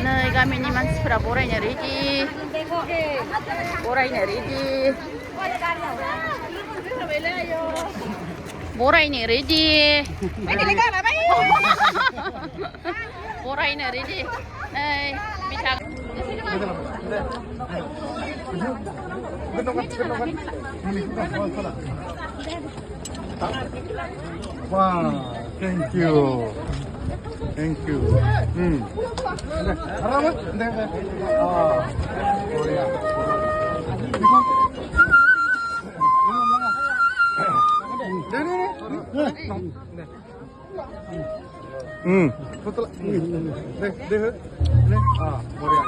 नै गामिनि मानसिफोरा बरायनो रेडि बरायनो रेडि बरायनो रेडि बरायनो रेडि नै बिथां Wow, thank you. Thank you. Harapan? Hindi. Oh, Korea. Betul. Deh. Ah, Korea.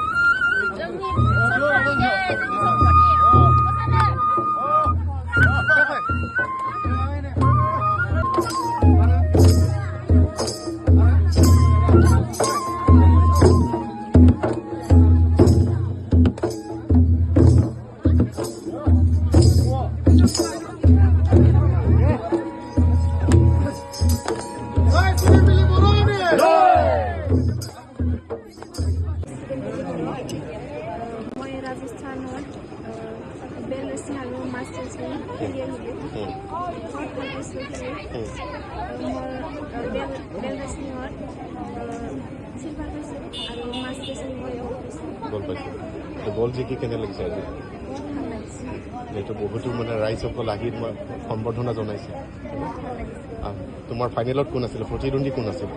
বল জিকি কেনে লাগিছে আজি এইটো বহুতো মানে ৰাইজসকল আহি সম্বৰ্ধনা জনাইছে তোমাৰ ফাইনেলত কোন আছিল প্ৰতিদ্বন্দ্বী কোন আছিল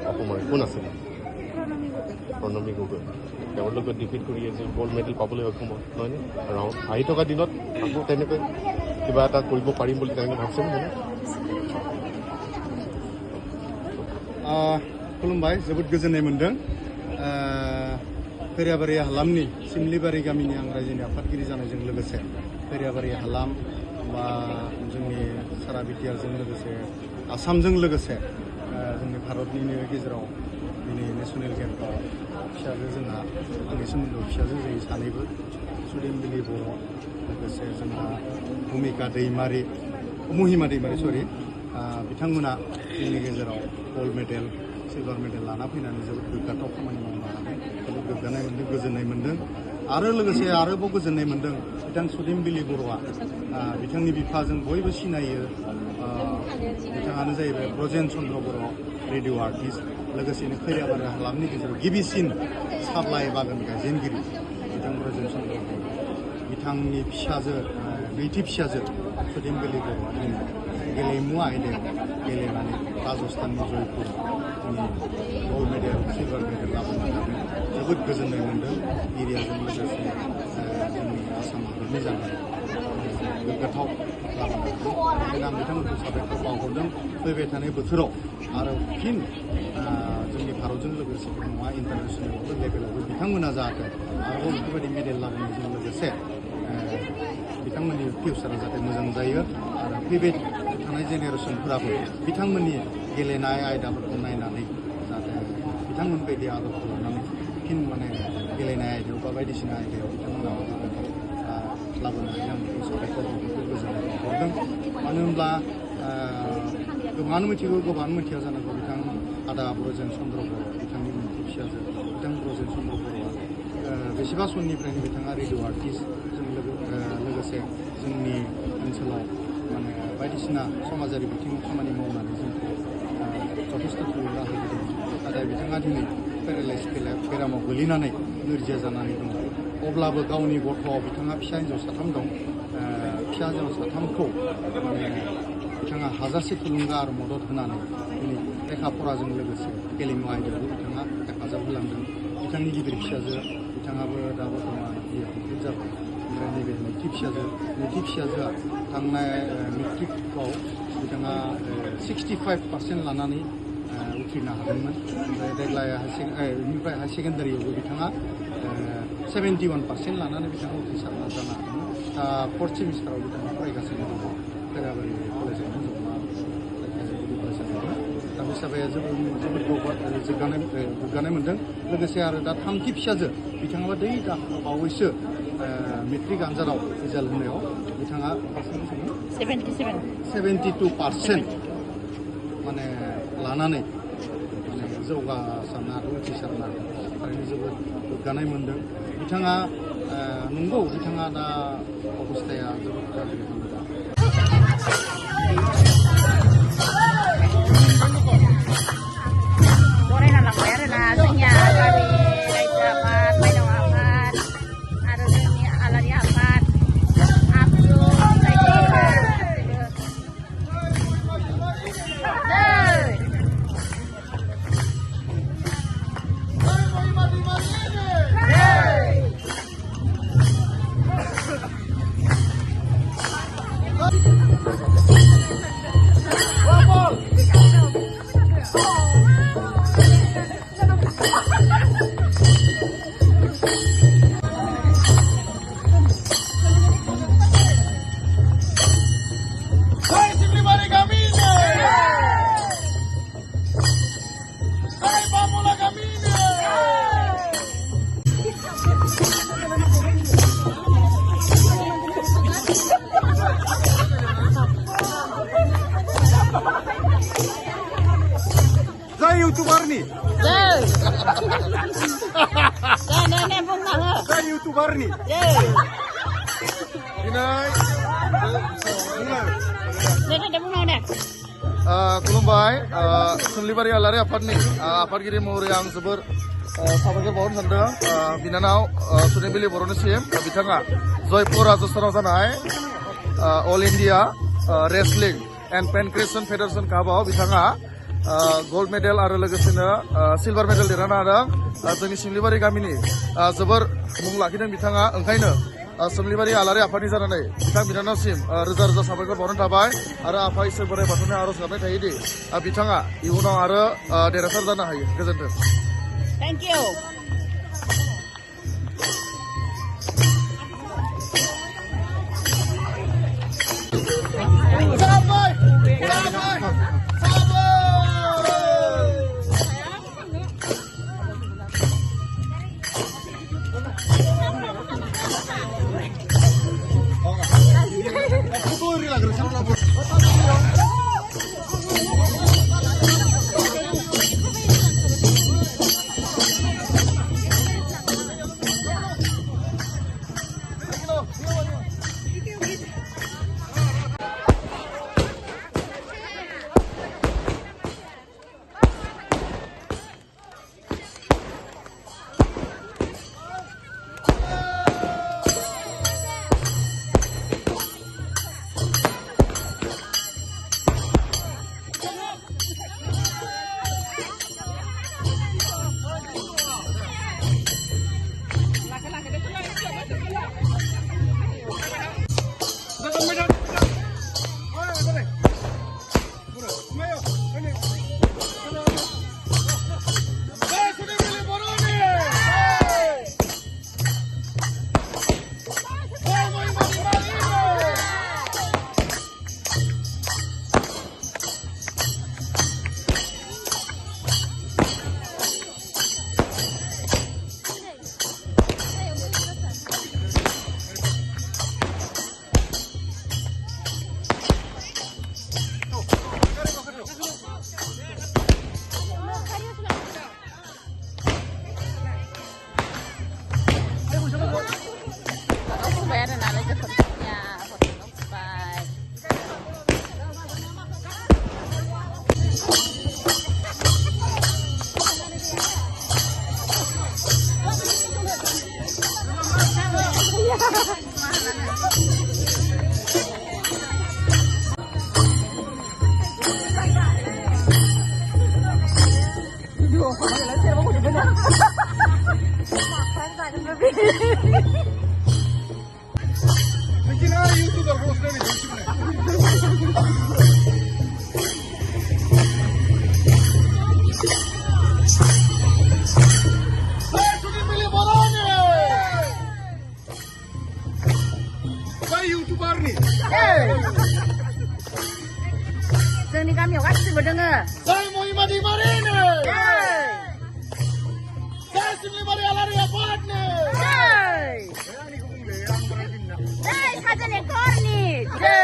অসমৰ কোন আছিল প্ৰণমী গগৈ তেওঁৰ লগত ডিফিট কৰি আজি গ'ল্ড মেডেল পাবলৈ সক্ষম নহয়নে আৰু আহি থকা দিনত আকৌ তেনেকৈ কিবা এটা কৰিব পাৰিম বুলি তেনেকৈ ভাবছেনে মানে खुलुमबाय जोबोद गोजोननाय मोनदों फेरियाबारि हालामनि सिमलिबारि गामिनि आं रायजोनि आफादगिरि जानायजों लोगोसे फेरियाबारि हालाम बा जोंनि सारा बिटिआरजों लोगोसे आसामजों लोगोसे जोंनि भारतनिनो गेजेराव दिनै नेशनेल गेमआव फिसाजो जोंहा आंनि सोमोन्दोआव फिसाजो जायो सानैबो सुदेमबिलि बर' लोगोसे जोंहा भुमिका दैमारि महिमा दैमारि सरि बिथांमोना जोंनि गेजेराव गल्ड मेडेल सिलभार मेडेल लाना फैनानै जोबोद गोग्गाथाव खामानि मावनानै जोबोद गोग्गानाय मोन्दों गोजोननाय मोन्दों आरो लोगोसे आरोबाव गोजोननाय मोन्दों बिथां सुदेमबिलि बर'आ बिथांनि बिफाजों बयबो सिनायो बिथाङानो जाहैबाय ब्रजेन चन्द्र बर' रेडिअ आर्टिस्ट लोगोसेनो खैराबारि हालामनि गेजेराव गिबिसिन साब्लाइ बागान गायजेनगिरि बिथां ब्रजेन चन्द्र बर' बिथांनि फिसाजो नैथि फिसाजो सुदेमबिलि बर'आ दिनै गेलेमु आयदायाव गेलेनानै राजस्थाननि Jaipur gold medal silver medal लाबोनो हादों जोबोद गोजोननाय मोन्दों एरियाजों लोगोसे जोंनि आसाम हादरनि जानाय गोग्गाथाव लाबोनो हादों ओंखायनो आं बिथांमोनखौ साबायखर बावहरदों फैबाय थानाय बोथोराव आरो फिन जोंनि भारतजों लोगोसे नङा इन्टारनेसनेल लेभेलावबो बिथांमोना जाहाथे आरोबाव बेफोरबायदि मेडेल लाबोनायजों लोगोसे बिथांमोननि फिउचारा जाहाथे मोजां जायो आरो फैबाय थानाय जेनेरेसनफोराबो बिथांमोननि गेलेनाय आयदाफोरखौ नायनानै जाहाथे बिथांमोन बायदि आदबखौ लानानै फिन माने गेलेनाय आयदायाव बा बायदिसिना आयदायाव बिथांमोना लाबोनो हायो आं बेखौ साबायखर गोजोननाय हरदों मानो होनब्ला गोबाङानो मिथिगौ गोबाङानो मिथिया जानांगौ बिथां आदा ब्रजेन चन्द्र बर' बिथांनि मोनसे फिसाजो बिथां ब्रजेन चन्द्र बर'आ बेसेबा समनिफ्रायनो बिथाङा रेडिअ आर्टिस्टजों लोगोसे जोंनि ओनसोलाव माने बायदिसिना समाजारि बिथिङाव खामानि मावनानै जोंखौ जथेस्थ' थुलुंगा होबोदों नाथाय बिथाङा दिनै पेरालाइस बेरामाव गोलैनानै नोरजिया जानानै दङ अब्लाबो गावनि गथ' बिथाङा फिसा हिन्जाव साथाम दं फिसा हिन्जाव साथामखौ माने बिथाङा हाजासे थुलुंगा आरो मदद होनानै दिनै लेखा फराजों लोगोसे गेलेमु आयदायावबो बिथाङा हेफाजाब होलांदों बिथांनि गिदिर फिसाजो बिथाङाबो दा बर्थमान बिए कमप्लिट जाबाय ओमफ्राय नैबे नैथि फिसाजोआ थांनाय मेट्रिकआव बिथाङा 65% लानानै उथ्रिनो हादोंमोन ओमफ्राय देग्लाय बेनिफ्राय हायार सेकेन्डारियावबो बिथाङा 71% लानानै बिथाङा उथ्रिसारना जानो हादोंमोन दा 4th सेमिस्टाराव बिथाङा फरायगासिनो दङ खैराबारि कलेजावनो जमा गुदि फरायसालियावनो दा बे साबाया जोबोद गोग्गानाय मोन्दों लोगोसे आरो दा थामथि फिसाजो बिथाङाबो दै बावैसो मेट्रिक आनजादाव रिजाल्ट होनायाव बिथाङा 72% माने लानानै माने जौगासारनो हादों उथ्रिसारनो हादों थारैनो जोबोद गोग्गानाय मोनदों बिथाङा नंगौ बिथाङा दा अबस्थाया जोबोद गाज्रि दङ दा बरायना लांबाय आरोना जोंनिया गामि रायजो आफाद माइनाव आफाद आरो जोंनि आलारि आफाद आबसु Saya YouTuber nih. Nenek bunga. Saya YouTuber nih. Nenek bunga nih. खुलुमबाय सोमलिबारि आलारि आफादनि आफादगिरि महरै आं जोबोर साबायखर बावनो सानदों बिनानाव सुनिबिलि बर'निसिम बिथाङा जयपुर राजस्थानाव जानाय अल इन्डिया रेसलिं एन्ड पेनक्रेसन फेडारेसन कापआव बिथाङा गल्ड मेडेल आरो लोगोसेनो सिलभार मेडेल देरहानो हादों जोंनि सिमलिबारि गामिनि जोबोर मुं लाखिदों बिथाङा ओंखायनो सोमलिबारि आलारि आफादनि जानानै बिथां बिनानावसिम रोजा रोजा साबायखर बावनाय थाबाय आरो आफा इसोर बोराइ बाथौनि आर'ज गाबनाय थायोदि बिथाङा इयुनाव आरो देरहासार जानो हायो गोजोन्थों Thank you. जोंनि गामियाव गासिबो दोङो Saya mau imadi marine. Saya सिमलिबारि आलारि आफादनि. जय साजन एकरनि जय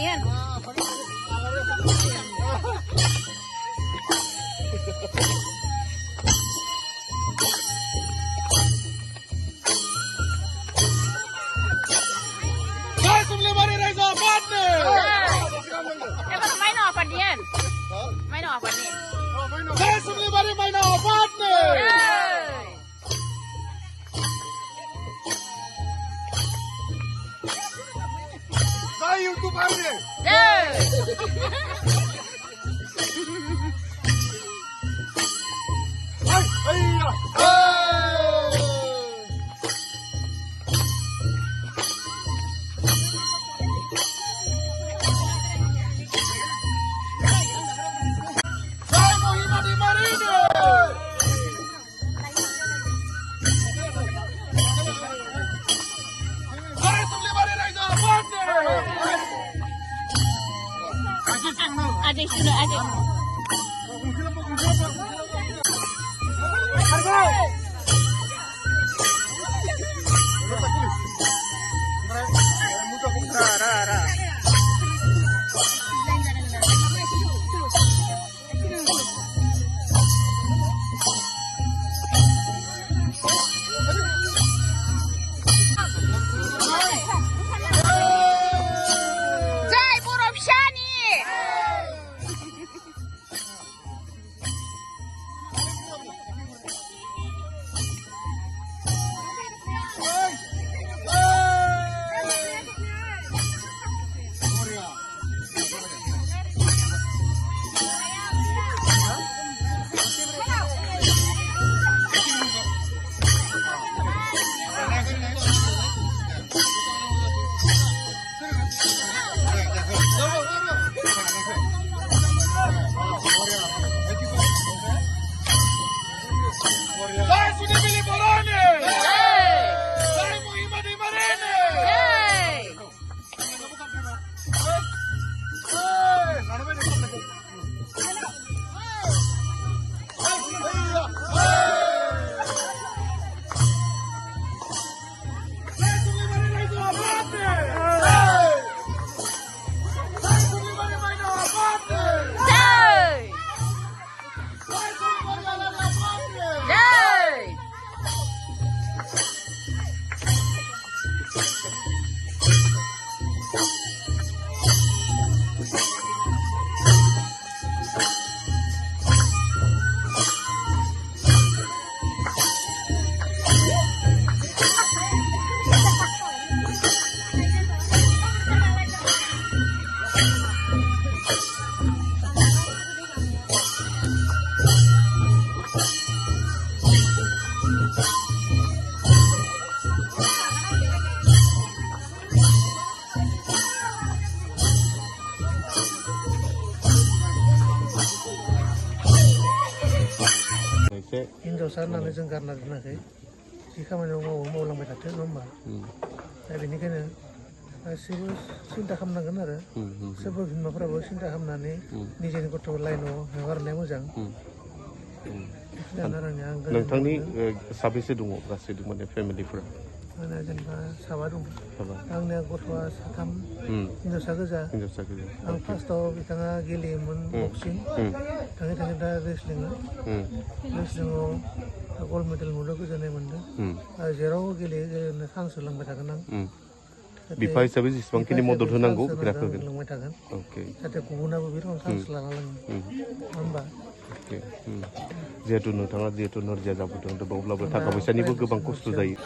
Dian. Main apa Dian? Main apa nih? Adik sudah adik. हिनजावसा होननानै जों गारना दोनाखै जि खामानियाव मावलांबाय थाथों नङा होमबा दा बेनिखायनो गासैबो सिन्था खालामनांगोन आरो सोरबा बिमाफोराबो सिन्था खालामनानै निजेनि गथ' लाइनाव हगारनाया मोजां नोंथांनि साबेसे दङ गासै माने फेमिलिफोरा आंना जेनेबा साबा दं आंनिया गथ'आ साथाम हिनजावसा गोजा आं फार्स्टआव बिथाङा गेलेयोमोन बक्सिं थाङै थाङै दा रेसलिंआव गल्ड मेडेल मोनदों गोजोननाय मोनदों आरो जेरावबो गेलेनो चान्स होलांबाय थागोन आं बिफा हिसाबै जेसेबांखिनि मदद होनांगौ होलांबाय थागोन जाहाथे गुबुनाबो बे रखम चान्स लाना लाङो नङा होमबा जिहेतु नोंथाङा नोरजिया जाबोदों अब्लाबो थाखा फैसानिबो गोबां खस्थ' जायो